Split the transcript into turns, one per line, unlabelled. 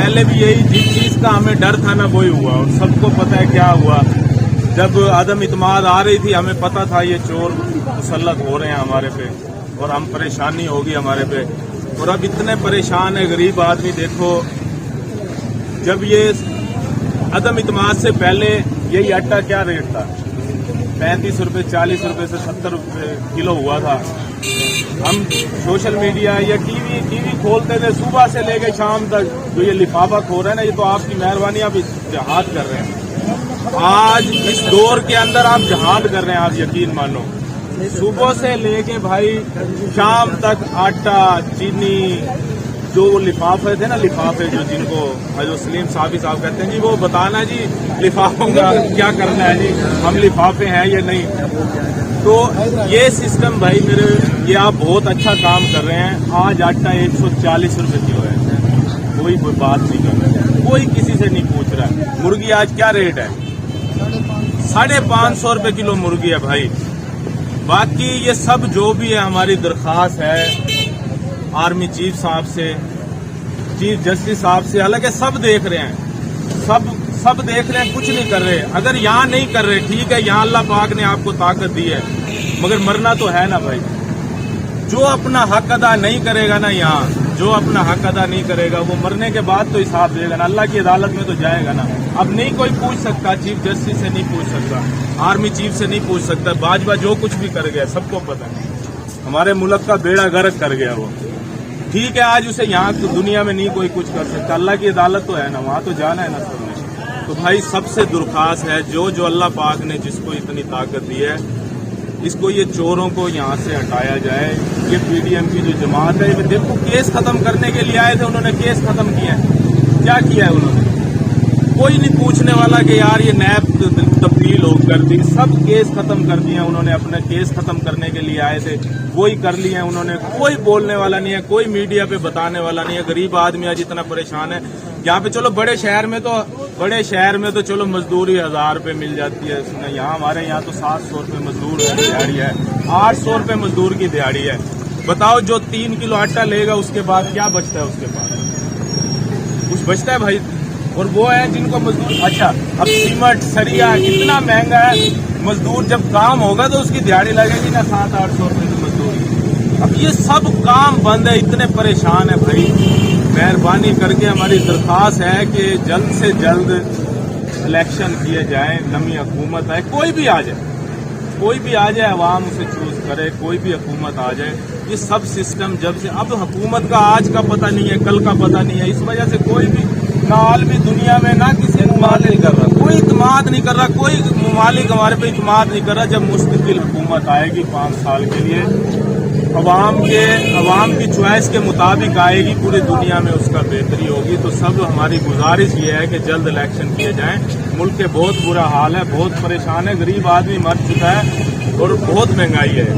पहले भी यही जिस चीज का हमें डर था ना वही हुआ, और सबको पता है क्या हुआ। जब आदम इत्माद आ रही थी हमें पता था ये चोर मुसल्लत हो रहे हैं हमारे पे, और हम परेशानी होगी हमारे पे। और अब इतने परेशान है गरीब आदमी। देखो, जब ये आदम इत्माद से पहले यही आटा क्या रेट था, 35 रुपये 40 रुपये से 70 रुपये किलो हुआ था। हम सोशल मीडिया या टीवी खोलते थे सुबह से लेकर शाम तक, जो ये लिफाफा खो रहे हैं ना, ये तो आपकी मेहरबानी, आप जहाद कर रहे हैं। आज इस दौर के अंदर आप जहाद कर रहे हैं, आप यकीन मानो। सुबह से लेके भाई शाम तक आटा, चीनी, जो लिफाफे थे ना, लिफाफे जो जिनको जो सलीम साहब कहते हैं जी, वो बताना जी लिफाफों का क्या करना है जी, हम लिफाफे हैं या नहीं। तो ये सिस्टम भाई मेरे, ये आप बहुत अच्छा काम कर रहे हैं। आज आटा 140 रुपये किलो है, कोई बात नहीं कर रहा है, कोई किसी से नहीं पूछ रहा है। मुर्गी आज क्या रेट है, 550 रुपये किलो मुर्गी है भाई। बाकी ये सब जो भी है, हमारी दरख्वास्त है आर्मी चीफ साहब से, चीफ जस्टिस साहब से, हालांकि सब देख रहे हैं, सब देख रहे हैं, कुछ नहीं कर रहे। अगर यहाँ नहीं कर रहे ठीक है, यहाँ अल्लाह पाक ने आपको ताकत दी है, मगर मरना तो है ना भाई। जो अपना हक अदा नहीं करेगा ना, यहाँ जो अपना हक अदा नहीं करेगा, वो मरने के बाद तो हिसाब देगा ना, अल्लाह की अदालत में तो जाएगा ना। अब नहीं कोई पूछ सकता, चीफ जस्टिस से नहीं पूछ सकता, आर्मी चीफ से नहीं पूछ सकता। बाजवा जो कुछ भी कर गया सबको पता है, हमारे मुल्क का बेड़ा गर्क कर गया वो। ठीक है, आज उसे यहाँ तो दुनिया में नहीं कोई कुछ कर सकता, अल्लाह की अदालत तो है ना, वहाँ तो जाना है ना सबने। तो भाई सबसे दरख्वास्त है, जो अल्लाह पाक ने जिसको इतनी ताकत दी है, इसको ये चोरों को यहाँ से हटाया जाए। ये पीडीएम की जो जमात है, देखो केस खत्म करने के लिए आए थे, उन्होंने केस खत्म किया है, क्या किया है उन्होंने? कोई नहीं पूछने वाला कि यार ये नैब तब्दील हो कर दी, सब केस खत्म कर दिए उन्होंने। अपने केस खत्म करने के लिए आए थे, वही कर लिए उन्होंने। कोई बोलने वाला नहीं है, कोई मीडिया पे बताने वाला नहीं है। गरीब आदमी आज इतना परेशान है। यहाँ पे चलो बड़े शहर में तो चलो मजदूरी 1000 रुपये मिल जाती है, यहाँ हमारे यहाँ तो 700 रुपये मजदूर की दिहाड़ी है, 800 रुपये मजदूर की दिहाड़ी है। बताओ, जो 3 किलो आटा लेगा उसके बाद क्या बचता है? उसके पास कुछ बचता है भाई? और वो है जिनको मजदूर, अच्छा अब सीमेंट सरिया इतना महंगा है, मजदूर जब काम होगा तो उसकी दिहाड़ी लगेगी ना 700-800 रुपये की मजदूरी। अब ये सब काम बंद है, इतने परेशान है भाई। मेहरबानी करके हमारी दरख्वास्त है कि जल्द से जल्द इलेक्शन किए जाए, नई हुकूमत आए, कोई भी आ जाए, अवाम उसे चूज करे, कोई भी हुकूमत आ जाए। ये सब सिस्टम जब से, अब हुकूमत का आज का पता नहीं है, कल का पता नहीं है, इस वजह से कोई भी ना आलमी दुनिया में ना किसी इत्माद नहीं कर रहा, कोई इत्माद नहीं कर रहा, कोई ममालिक हमारे पे इत्माद नहीं कर रहा। जब मुस्तकिल हुकूमत आएगी 5 साल के लिए, अवाम की चॉइस के मुताबिक आएगी, पूरी दुनिया में उसका बेहतरी होगी। तो सब हमारी गुजारिश ये है कि जल्द इलेक्शन किए जाएं। मुल्क के बहुत बुरा हाल है, बहुत परेशान है, गरीब आदमी मर चुका है और बहुत महंगाई है।